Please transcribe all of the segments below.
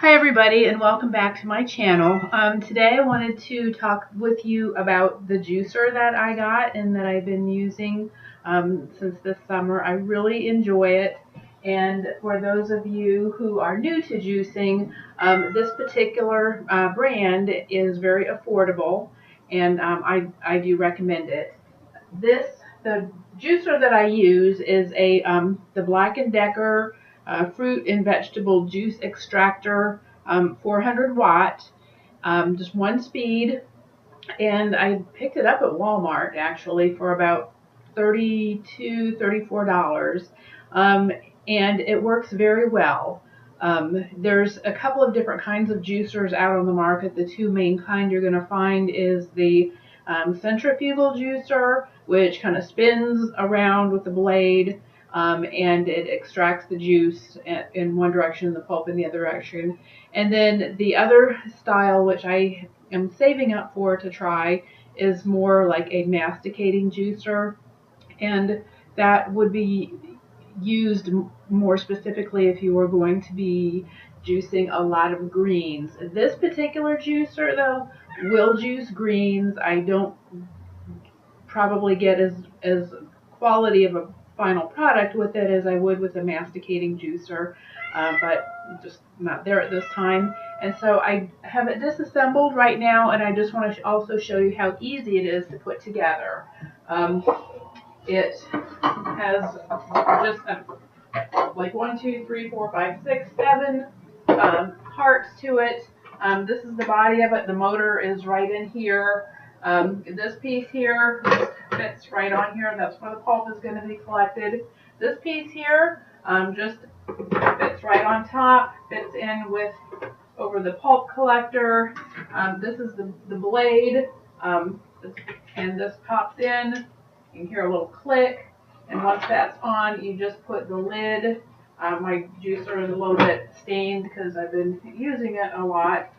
Hi everybody, and welcome back to my channel. Today I wanted to talk with you about the juicer that I got and that I've been using since this summer. I really enjoy it, and for those of you who are new to juicing, this particular brand is very affordable, and I do recommend it. The juicer that I use is the Black & Decker fruit and vegetable juice extractor, 400 watt, just one speed, and I picked it up at Walmart actually for about $34. And it works very well. There's a couple of different kinds of juicers out on the market. The two main kind you're going to find is the centrifugal juicer, which kind of spins around with the blade, and it extracts the juice in one direction, the pulp in the other direction. And then the other style, which I am saving up for to try, is more like a masticating juicer, and that would be used more specifically if you were going to be juicing a lot of greens. This particular juicer, though, will juice greens. I don't probably get as quality of a final product with it as I would with a masticating juicer, but just not there at this time. And so I have it disassembled right now, and I just want to also show you how easy it is to put together. It has just like 1, 2, 3, 4, 5, 6, 7 parts to it. This is the body of it. The motor is right in here. This piece here fits right on here. That's where the pulp is going to be collected. This piece here just fits right on top, fits in with over the pulp collector. This is the blade, and this pops in. You can hear a little click, and once that's on, you just put the lid. My juicer is a little bit stained because I've been using it a lot,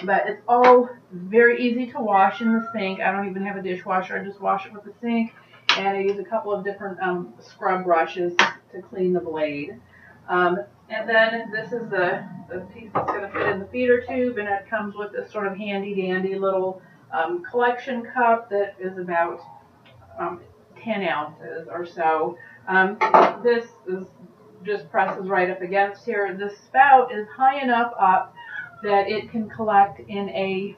but it's all very easy to wash in the sink. I don't even have a dishwasher. I just wash it with the sink, and I use a couple of different scrub brushes to clean the blade. And then this is the piece that's going to fit in the feeder tube, and it comes with this sort of handy-dandy little collection cup that is about 10 ounces or so. This is just presses right up against here. The spout is high enough up that it can collect in a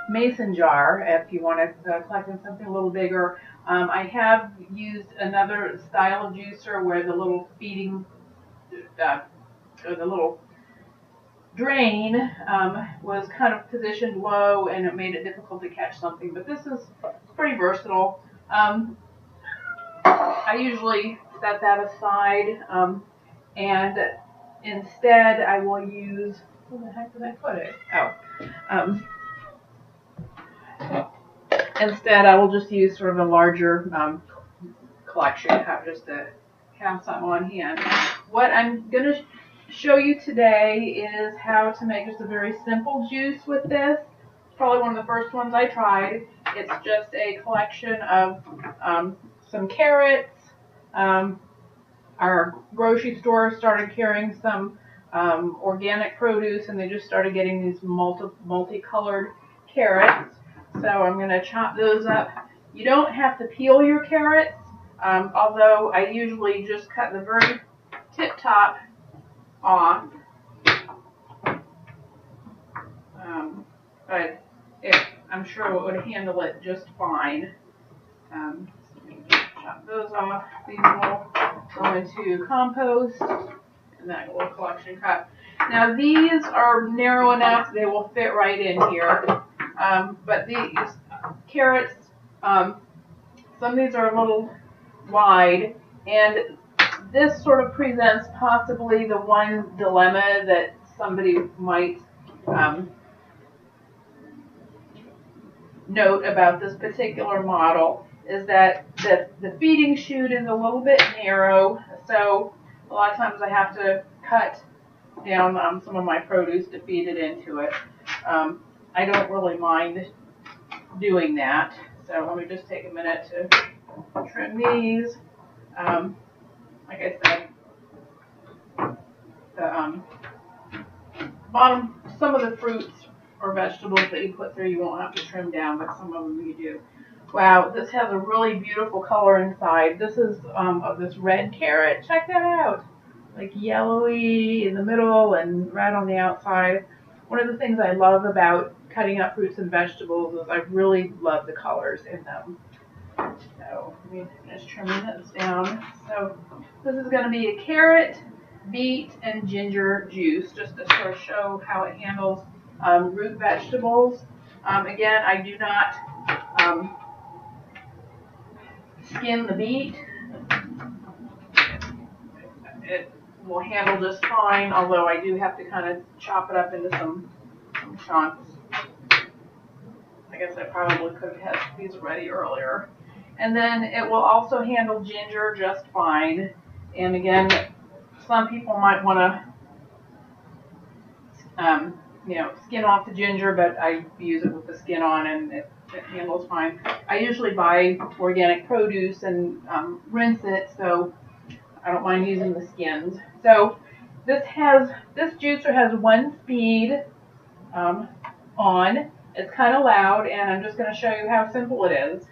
mason jar if you want to collect in something a little bigger. I have used another style of juicer where the little feeding, or the little drain was kind of positioned low, and it made it difficult to catch something, but this is pretty versatile. I usually set that aside, and instead I will use, where the heck did I put it? Instead I will just use sort of a larger collection cup just to have something on hand. What I'm going to show you today is how to make just a very simple juice with this. It's probably one of the first ones I tried. It's just a collection of some carrots. Our grocery store started carrying some organic produce, and they just started getting these multicolored carrots. So I'm going to chop those up. You don't have to peel your carrots, although I usually just cut the very tip top off. But I'm sure it would handle it just fine. Chop those off. These will go into compost, and that little collection cup. Now these are narrow enough they will fit right in here. But these carrots, some of these are a little wide, and this sort of presents possibly the one dilemma that somebody might note about this particular model, is that the feeding chute is a little bit narrow, so a lot of times I have to cut down some of my produce to feed it into it. I don't really mind doing that, so let me just take a minute to trim these. Like I said, the bottom, some of the fruits or vegetables that you put through, you won't have to trim down, but some of them you do. Wow, this has a really beautiful color inside. This is this red carrot. Check that out. Like yellowy in the middle and red on the outside. One of the things I love about cutting up fruits and vegetables is I really love the colors in them. So let me finish trimming this down. So this is going to be a carrot, beet, and ginger juice, just to sort of show how it handles root vegetables. Again, I do not skin the beet. It will handle just fine, although I do have to kind of chop it up into some chunks. I guess I probably could have had these ready earlier. And then it will also handle ginger just fine. And again, some people might want to, skin off the ginger, but I use it with the skin on, and it handles fine. I usually buy organic produce and rinse it, so I don't mind using the skins. So this juicer has 1 speed on. It's kind of loud, and I'm just going to show you how simple it is.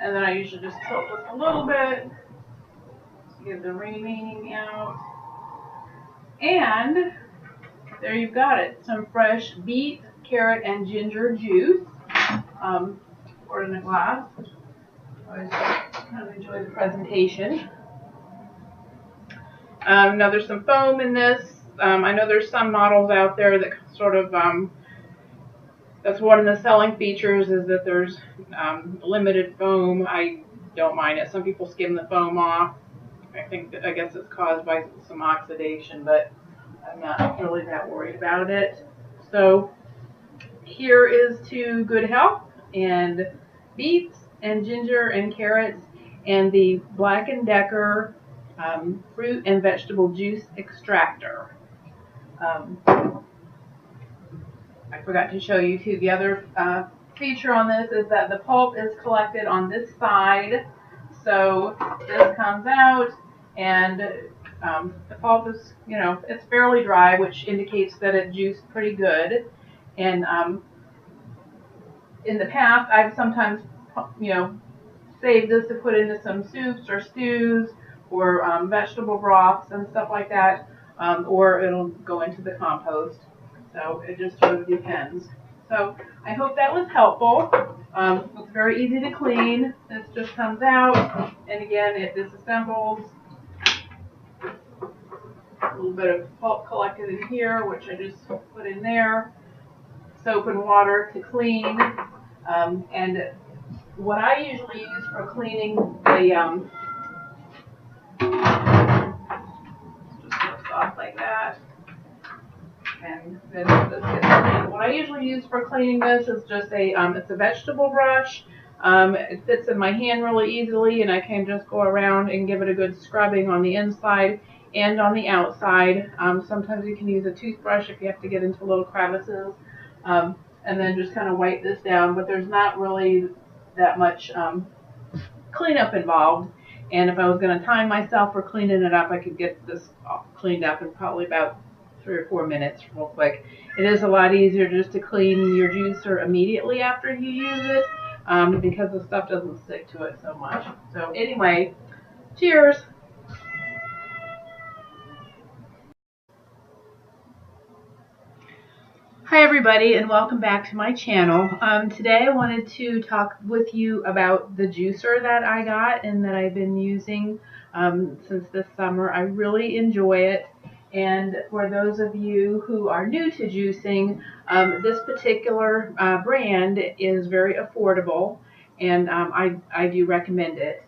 And then I usually just tilt this a little bit to get the remaining out. And there you've got it. Some fresh beet, carrot, and ginger juice. Poured in a glass. I always kind of enjoy the presentation. Now there's some foam in this. I know there's some models out there that sort of, that's one of the selling features, is that there's limited foam. I don't mind it. Some people skim the foam off. I guess it's caused by some oxidation, but I'm not really that worried about it. So here is to good health, and beets and ginger and carrots, and the Black & Decker fruit and vegetable juice extractor. I forgot to show you too, the other feature on this is that the pulp is collected on this side. So this comes out, and the pulp is, it's fairly dry, which indicates that it juiced pretty good. And in the past, I've sometimes, saved this to put into some soups or stews or vegetable broths and stuff like that, or it'll go into the compost. So it just sort of depends. So I hope that was helpful. It's very easy to clean. This just comes out, and again, it disassembles. A little bit of pulp collected in here, which I just put in there. Soap and water to clean. And what I usually use for cleaning the, just goes off like that. And then this gets clean. What I usually use for cleaning this is just it's a vegetable brush. It fits in my hand really easily, and I can just go around and give it a good scrubbing on the inside and on the outside. Sometimes you can use a toothbrush if you have to get into little crevices, and then just kind of wipe this down. But there's not really that much cleanup involved. And if I was going to time myself for cleaning it up, I could get this cleaned up in probably about 3 or 4 minutes real quick. It is a lot easier just to clean your juicer immediately after you use it. because the stuff doesn't stick to it so much. So anyway, cheers. Hi everybody, and welcome back to my channel. Today I wanted to talk with you about the juicer that I got and that I've been using since this summer. I really enjoy it, and for those of you who are new to juicing, this particular brand is very affordable, and I do recommend it.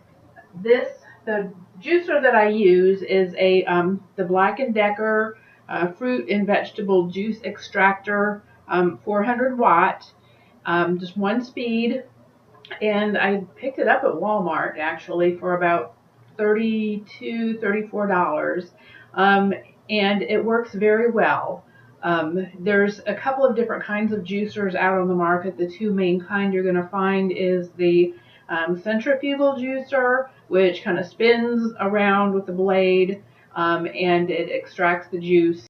The juicer that I use is the Black & Decker fruit and vegetable juice extractor, 400 watt, just one speed, and I picked it up at Walmart actually for about $32, $34, and it works very well. There's a couple of different kinds of juicers out on the market. The two main kind you're going to find is the centrifugal juicer, which kind of spins around with the blade, and it extracts the juice